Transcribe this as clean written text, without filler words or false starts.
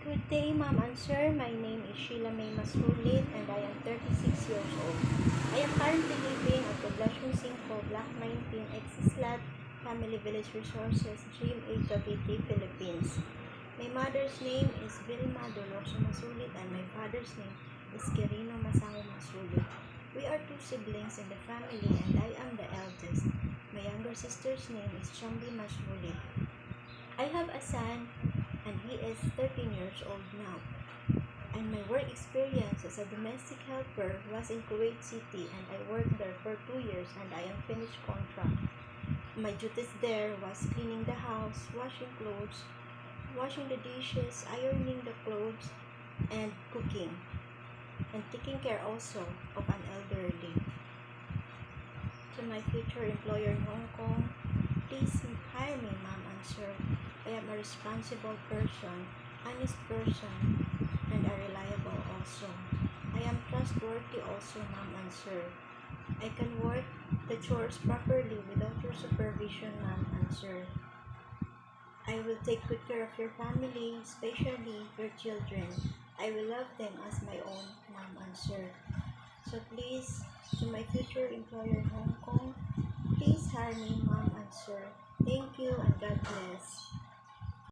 Good day, ma'am and sir. My name is Sheila May Masulit and I am 36 years old. I am currently living at Poblacion 5, Block 19, Exislat, Family Village Resources, GMA, Cavite, Philippines. My mother's name is Vilma Dolorso Masulit and my father's name is Quirino Masango Masulit. We are two siblings in the family and I am the eldest. My younger sister's name is Chambi Masulit. I have a son and he is 13 years old now. And my work experience as a domestic helper was in Kuwait City and I worked there for 2 years and I am finished contract. My duties there was cleaning the house, washing clothes, washing the dishes, ironing the clothes, and cooking. And taking care also of an elderly. To my future employer in Hong Kong, please hire me, ma'am and sir. I am a responsible person, honest person, and a reliable also. I am trustworthy also, ma'am and sir. I can work the chores properly without your supervision, ma'am and sir. I will take good care of your family, especially your children. I will love them as my own, ma'am and sir. So please, to my future employer in Hong Kong, please hire me, ma'am and sir. Thank you and God bless.